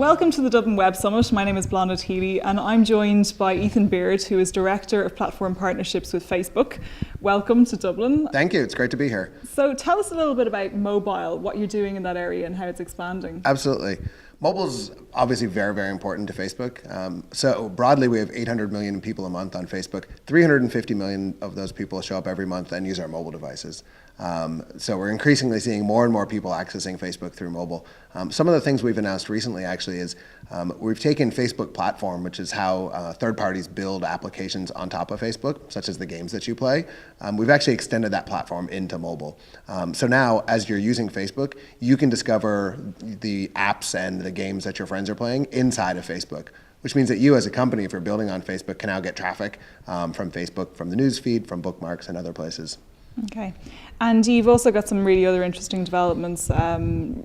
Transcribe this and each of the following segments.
welcome to the Dublin Web Summit. My name is Blonda Healy and I'm joined by Ethan Beard, who is Director of Platform Partnerships with Facebook. Welcome to Dublin. Thank you, it's great to be here. So tell us a little bit about mobile, what you're doing in that area and how it's expanding. Absolutely. Mobile is obviously very, very important to Facebook. So broadly, we have 800 million people a month on Facebook. 350 million of those people show up every month and use our mobile devices. So we're increasingly seeing more and more people accessing Facebook through mobile. Some of the things we've announced recently actually is we've taken Facebook Platform, which is how third parties build applications on top of Facebook, such as the games that you play. We've actually extended that platform into mobile. So now, as you're using Facebook, you can discover the apps and the games that your friends are playing inside of Facebook, which means that you as a company, if you're building on Facebook, can now get traffic from Facebook, from the news feed, from bookmarks and other places. Okay, and you've also got some really other interesting developments.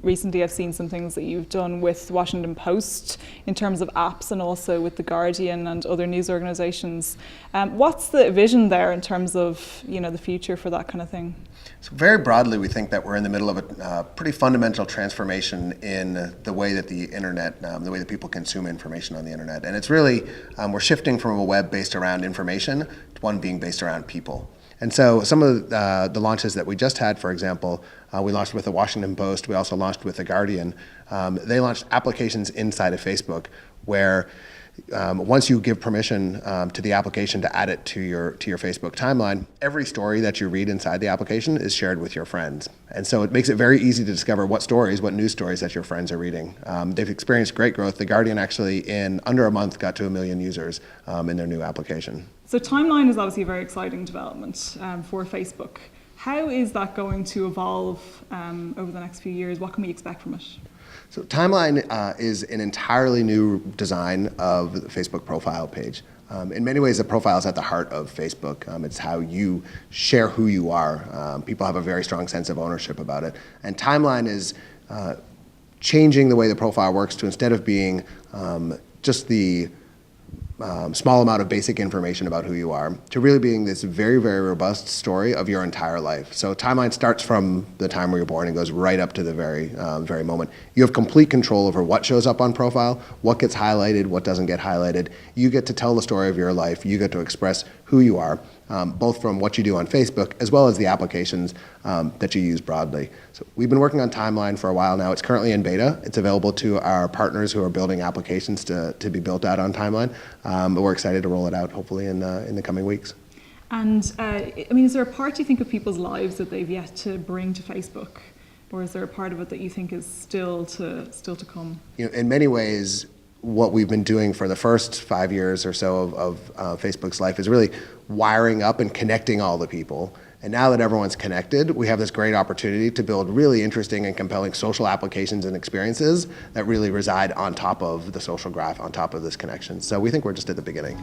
Recently I've seen some things that you've done with Washington Post in terms of apps and also with The Guardian and other news organisations. What's the vision there in terms of the future for that kind of thing? So very broadly, we think that we're in the middle of a pretty fundamental transformation in the way that the internet, the way that people consume information on the internet. And it's really, we're shifting from a web based around information to one being based around people. And so some of the launches that we just had, for example, we launched with the Washington Post, we also launched with The Guardian. They launched applications inside of Facebook where once you give permission to the application to add it to your Facebook timeline, every story that you read inside the application is shared with your friends. And so it makes it very easy to discover what news stories that your friends are reading. They've experienced great growth. The Guardian actually in under a month got to 1 million users in their new application. So Timeline is obviously a very exciting development for Facebook. How is that going to evolve over the next few years? What can we expect from it? So Timeline is an entirely new design of the Facebook profile page. In many ways, the profile is at the heart of Facebook. It's how you share who you are. People have a very strong sense of ownership about it. And Timeline is changing the way the profile works to, instead of being just the small amount of basic information about who you are, to really being this very, very robust story of your entire life. So Timeline starts from the time where you're born and goes right up to the very moment. You have complete control over what shows up on profile, what gets highlighted, what doesn't get highlighted. You get to tell the story of your life. You get to express who you are, both from what you do on Facebook as well as the applications that you use broadly. So we've been working on Timeline for a while now. It's currently in beta. It's available to our partners who are building applications to be built out on Timeline. But we're excited to roll it out hopefully in the coming weeks. And is there a part you think of people's lives that they've yet to bring to Facebook? Or is there a part of it that you think is still to come? In many ways, what we've been doing for the first 5 years or so of Facebook's life is really wiring up and connecting all the people. And now that everyone's connected, we have this great opportunity to build really interesting and compelling social applications and experiences that really reside on top of the social graph, on top of this connection. So we think we're just at the beginning.